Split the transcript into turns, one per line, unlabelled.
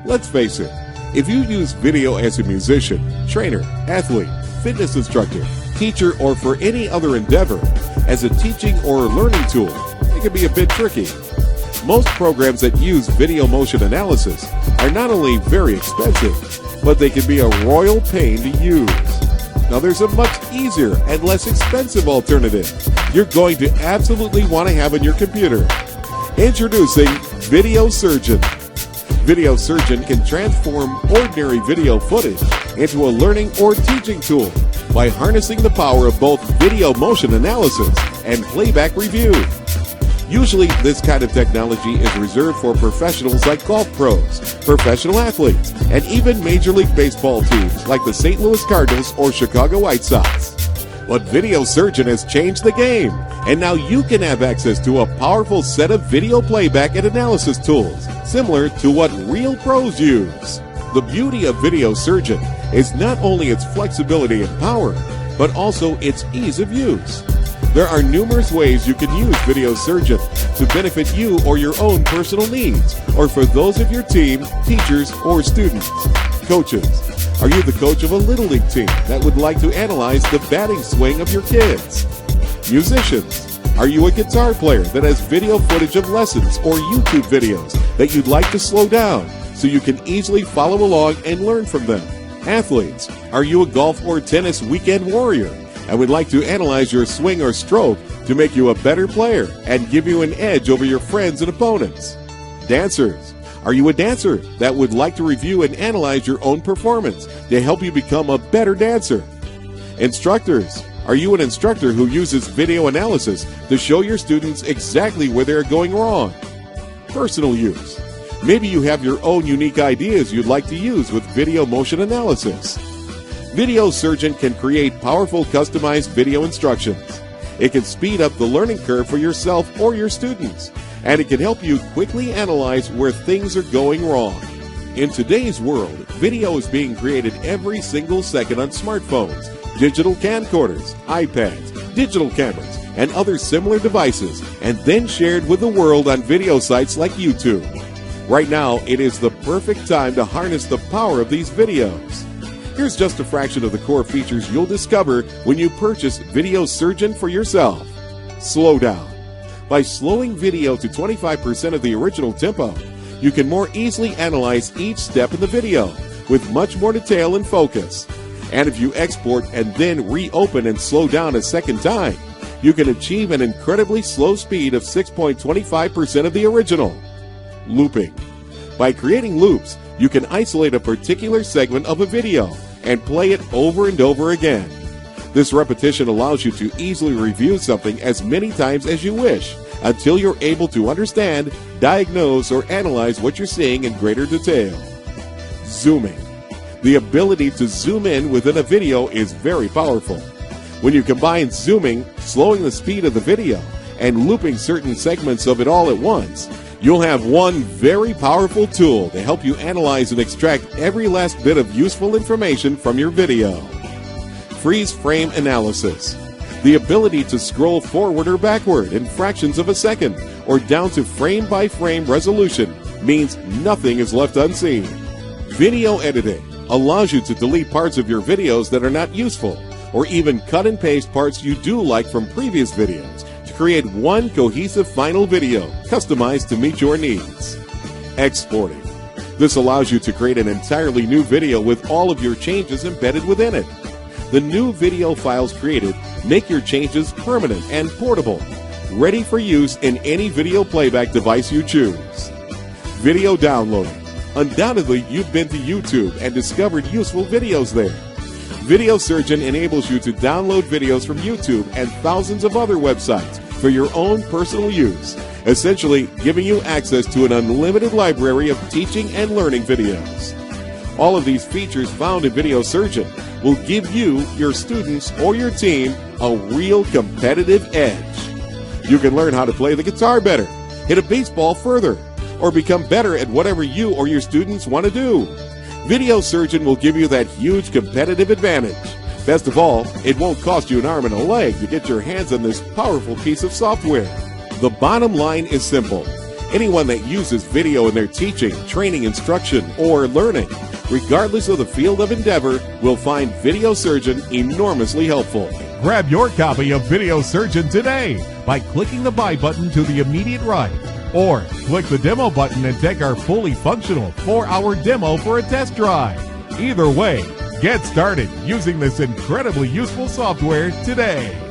Let's face it, if you use video as a musician, trainer, athlete, fitness instructor, teacher, or for any other endeavor, as a teaching or learning tool, it can be a bit tricky. Most programs that use video motion analysis are not only very expensive, but they can be a royal pain to use. Now there's a much easier and less expensive alternative you're going to absolutely want to have on your computer. Introducing Video Surgeon. Video Surgeon can transform ordinary video footage into a learning or teaching tool by harnessing the power of both video motion analysis and playback review. Usually, this kind of technology is reserved for professionals like golf pros, professional athletes, and even Major League Baseball teams like the St. Louis Cardinals or Chicago White Sox. But Video Surgeon has changed the game, and now you can have access to a powerful set of video playback and analysis tools, similar to what real pros use. The beauty of Video Surgeon is not only its flexibility and power, but also its ease of use. There are numerous ways you can use Video Surgeon to benefit you or your own personal needs, or for those of your team, teachers, or students. Coaches, are you the coach of a Little League team that would like to analyze the batting swing of your kids? Musicians, are you a guitar player that has video footage of lessons or YouTube videos that you'd like to slow down so you can easily follow along and learn from them? Athletes, are you a golf or tennis weekend warrior and would like to analyze your swing or stroke to make you a better player and give you an edge over your friends and opponents? Dancers, are you a dancer that would like to review and analyze your own performance to help you become a better dancer? Instructors, are you an instructor who uses video analysis to show your students exactly where they're going wrong? Personal use, maybe you have your own unique ideas you'd like to use with video motion analysis. Video Surgeon can create powerful customized video instructions. It can speed up the learning curve for yourself or your students, and it can help you quickly analyze where things are going wrong. In today's world, video is being created every single second on smartphones, digital camcorders, iPads, digital cameras, and other similar devices, and then shared with the world on video sites like YouTube. Right now, it is the perfect time to harness the power of these videos. Here's just a fraction of the core features you'll discover when you purchase Video Surgeon for yourself. Slow down. By slowing video to 25% of the original tempo, you can more easily analyze each step in the video with much more detail and focus. And if you export and then reopen and slow down a second time, you can achieve an incredibly slow speed of 6.25% of the original. Looping. By creating loops, you can isolate a particular segment of a video and play it over and over again. This repetition allows you to easily review something as many times as you wish until you're able to understand, diagnose, or analyze what you're seeing in greater detail. Zooming. The ability to zoom in within a video is very powerful. When you combine zooming, slowing the speed of the video, and looping certain segments of it all at once, you'll have one very powerful tool to help you analyze and extract every last bit of useful information from your video. Freeze frame analysis. The ability to scroll forward or backward in fractions of a second or down to frame-by-frame resolution means nothing is left unseen. Video editing allows you to delete parts of your videos that are not useful, or even cut and paste parts you do like from previous videos to create one cohesive final video customized to meet your needs. Exporting. This allows you to create an entirely new video with all of your changes embedded within it. The new video files created make your changes permanent and portable, ready for use in any video playback device you choose. Video downloading. Undoubtedly, you've been to YouTube and discovered useful videos there. Video Surgeon enables you to download videos from YouTube and thousands of other websites for your own personal use, essentially giving you access to an unlimited library of teaching and learning videos. All of these features found in Video Surgeon will give you, your students, or your team a real competitive edge. You can learn how to play the guitar better, hit a baseball further, or become better at whatever you or your students want to do. Video Surgeon will give you that huge competitive advantage. Best of all, it won't cost you an arm and a leg to get your hands on this powerful piece of software. The bottom line is simple. Anyone that uses video in their teaching, training, instruction, or learning, regardless of the field of endeavor, will find Video Surgeon enormously helpful.
Grab your copy of Video Surgeon today by clicking the buy button to the immediate right, or click the demo button and take our fully functional 4-hour demo for a test drive. Either way, get started using this incredibly useful software today.